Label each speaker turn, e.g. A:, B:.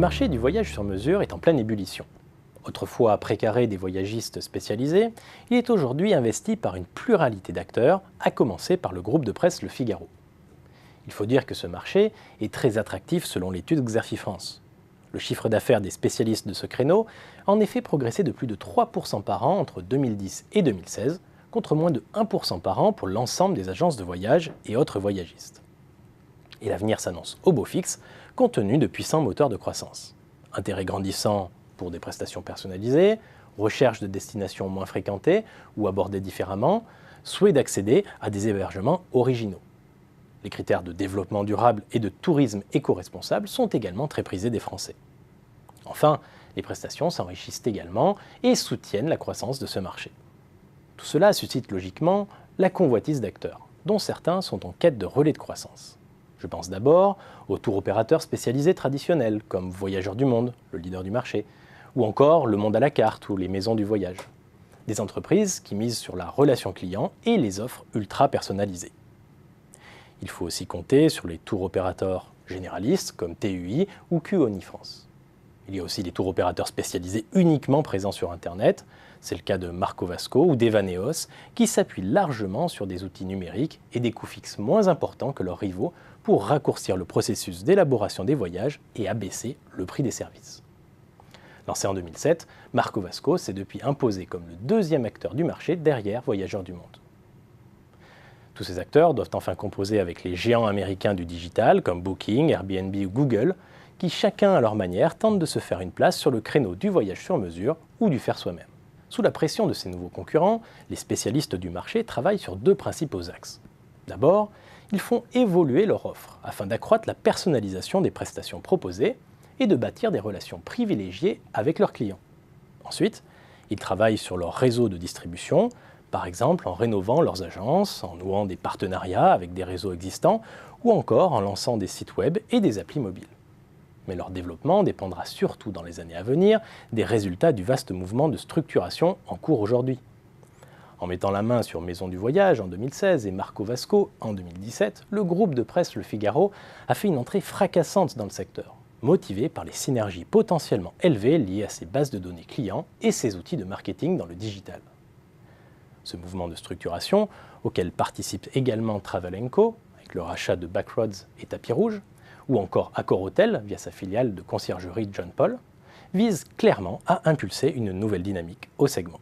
A: marché du voyage sur mesure est en pleine ébullition. Autrefois précaré des voyagistes spécialisés, il est aujourd'hui investi par une pluralité d'acteurs, à commencer par le groupe de presse Le Figaro. Il faut dire que ce marché est très attractif selon l'étude Xerfi-France. Le chiffre d'affaires des spécialistes de ce créneau a en effet progressé de plus de 3% par an entre 2010 et 2016, contre moins de 1% par an pour l'ensemble des agences de voyage et autres voyagistes. Et l'avenir s'annonce au beau fixe, compte tenu de puissants moteurs de croissance. Intérêt grandissant pour des prestations personnalisées, recherche de destinations moins fréquentées ou abordées différemment, souhait d'accéder à des hébergements originaux. Les critères de développement durable et de tourisme éco-responsable sont également très prisés des Français. Enfin, les prestations s'enrichissent également et soutiennent la croissance de ce marché. Tout cela suscite logiquement la convoitise d'acteurs, dont certains sont en quête de relais de croissance. Je pense d'abord aux tours opérateurs spécialisés traditionnels, comme Voyageurs du Monde, le leader du marché, ou encore Le Monde à la carte ou les maisons du voyage. Des entreprises qui misent sur la relation client et les offres ultra personnalisées. Il faut aussi compter sur les tours opérateurs généralistes comme TUI ou QONI France. Il y a aussi des tours opérateurs spécialisés uniquement présents sur Internet. C'est le cas de Marco Vasco ou d'Evaneos, qui s'appuient largement sur des outils numériques et des coûts fixes moins importants que leurs rivaux pour raccourcir le processus d'élaboration des voyages et abaisser le prix des services. Lancé en 2007, Marco Vasco s'est depuis imposé comme le deuxième acteur du marché derrière Voyageurs du Monde. Tous ces acteurs doivent enfin composer avec les géants américains du digital comme Booking, Airbnb ou Google, qui chacun à leur manière tentent de se faire une place sur le créneau du voyage sur mesure ou du faire soi-même. Sous la pression de ces nouveaux concurrents, les spécialistes du marché travaillent sur deux principaux axes. D'abord, ils font évoluer leur offre afin d'accroître la personnalisation des prestations proposées et de bâtir des relations privilégiées avec leurs clients. Ensuite, ils travaillent sur leur réseau de distribution, par exemple en rénovant leurs agences, en nouant des partenariats avec des réseaux existants ou encore en lançant des sites web et des applis mobiles. Mais leur développement dépendra surtout dans les années à venir des résultats du vaste mouvement de structuration en cours aujourd'hui. En mettant la main sur Maison du Voyage en 2016 et Marco Vasco en 2017, le groupe de presse Le Figaro a fait une entrée fracassante dans le secteur, motivé par les synergies potentiellement élevées liées à ses bases de données clients et ses outils de marketing dans le digital. Ce mouvement de structuration, auquel participe également Travel & Co, avec le rachat de Backroads et Tapis Rouge, ou encore Accor Hotel via sa filiale de conciergerie John Paul, vise clairement à impulser une nouvelle dynamique au segment.